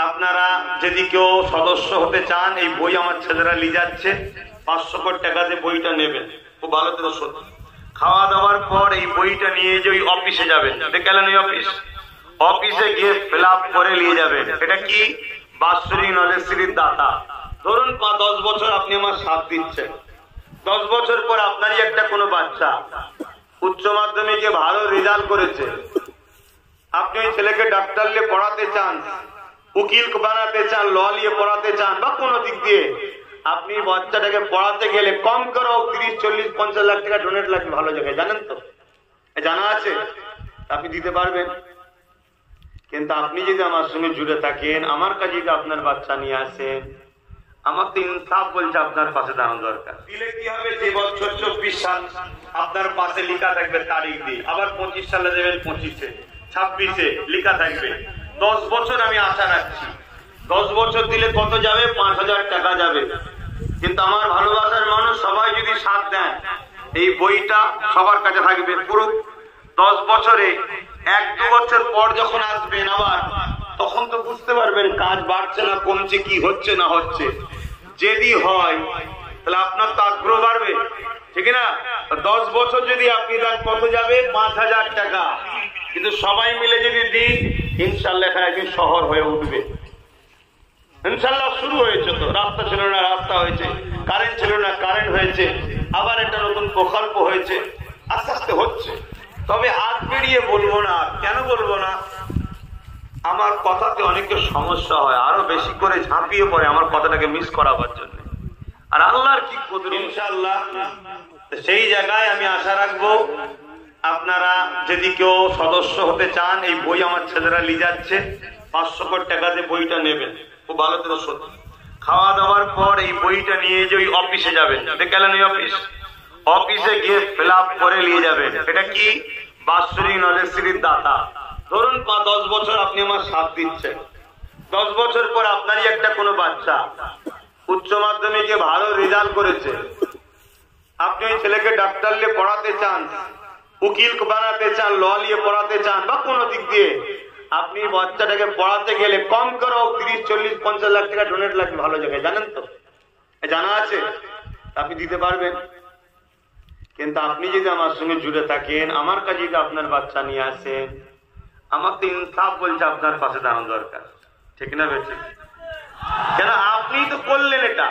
আপনারা যদি কেউ সদস্য হতে চান, এই বই আমার ছেলেরা নিয়ে যাচ্ছে, 500 কোটি টাকাতে বইটা নেবেন। খুব ভালো করে শুনুন। খাওয়া দাওয়ার পর এই বইটা নিয়ে যে ওই অফিসে যাবেন, দেখলেন ওই অফিসে গিয়ে ফিল আপ করে নিয়ে যাবেন। এটা কি? বাৎসরিক নলেজশ্রীর দাতা। ধরুন 10 বছর আপনি আমার সাথ দিচ্ছেন, 10 বছর পর আপনারই একটা কোনো বাচ্চা উচ্চ মাধ্যমিকে ভালো রেজাল্ট করেছে, আপনি ওই ছেলেকে ডাক্তার নিয়ে পড়াতে চান, উকিল বানাতে চান, ল নিয়ে পড়াতে চান, বা কোনো দিক দিয়ে আপনি বাচ্চাটাকে পড়াতে গেলে কম করে 30, 40, 50 লাখ টাকা ডোনেট লাগবে ভালো জায়গায়, জানেন তো? জানা আছে? আপনি দিতে পারবেন। কিন্তু আপনি যদি আমার সঙ্গে জুড়ে থাকেন, আমার কাছে যদি আপনার বাচ্চা নিয়ে আসেন, আমার তো ইনসাফ বলছে আপনার পাশে দাঁড়ানো দরকার। দিলে কি হবে? যে বছর 24 সাল আপনার পাশে লেখা থাকবে তারিখ দিয়ে, আবার 25 সালে দেবেন, 25-এ, 26-এ লেখা থাকবে। 10 বছর আমি আশা রাখছি। 10 বছর দিলে কত যাবে? 5000 টাকা যাবে। কিন্তু আমার ভালোবাসার মানুষ সবাই যদি সাথ দেন, এই বইটা সবার কাছে থাকবে পুরো 10 বছরে। 1-2 বছর পর যখন আসবেন আবার, তখন তো বুঝতে পারবেন কাজ বাড়ছে না কমছে, কি হচ্ছে না হচ্ছে। যদি হয় তাহলে আপনার তো আগ্রহ বাড়বে, ঠিক না? 10 বছর যদি আপনি দেন, কত যাবে? 5000 টাকা। কিন্তু সবাই মিলে যদি দিই, ইনশাল্লাহ এখানে একদিন শহর হয়ে উঠবে। ইনশাল্লাহ শুরু হয়েছে তো, রাস্তা ছিল না রাস্তা হয়েছে, কারেন্ট ছিল না কারেন্ট হয়েছে, আবার একটা নতুন প্রকল্প হয়েছে, আস্তে আস্তে হচ্ছে। তবে হাত বেরিয়ে বলবো না। কেন বলবো না? আমার কথাতে অনেকের সমস্যা হয়, আরো বেশি করে ঝাঁপিয়ে পড়ে আমার কথাটাকে মিস করাবার জন্য। আর আল্লাহর কি কুদরত, ইনশাআল্লাহ সেই জায়গায় আমি আশা রাখবো আপনারা যদি কেউ সদস্য হতে চান, এই বই আমার ছেলেরা নিয়ে যাচ্ছে, 500 কোটি টাকাতে বইটা নেবেন। খুব ভালো করে শুনুন। খাওয়া দাওয়ার পর এই বইটা নিয়ে যে ওই অফিসে যাবেন, দেখলেন ওই অফিসে গিয়ে ফিল আপ করে নিয়ে যাবেন। এটা কি? বাৎসরিক নলেজশ্রীর দাতা। ধরুন 10 বছর আপনি আমার সাথ দিচ্ছেন, 10 বছর পর আপনারই একটা কোনো বাচ্চা উচ্চ মাধ্যমিকে ভালো রেজাল্ট করেছে, আপনি ওই ছেলেকে ডাক্তার নিয়ে পড়াতে চান, উকিল বানাতে চান, ল নিয়ে পড়াতে চান, বা কোনো দিক দিয়ে আপনি বাচ্চাটাকে পড়াতে গেলে কম করে 30, 40, 50 লাখ টাকা ডোনেট লাগবে ভালো জায়গায়, জানেন তো? জানা আছে? আপনি দিতে পারবেন। কিন্তু আপনি যদি আমার সঙ্গে জুড়ে থাকেন, আমার কাছে যদি আপনার বাচ্চা নিয়ে আসেন, আমার তো ইনসাফ বলছে আপনার পাশে দাঁড়ানো দরকার, ঠিক না বেঠিক? কেন আপনি তো করলেন এটা।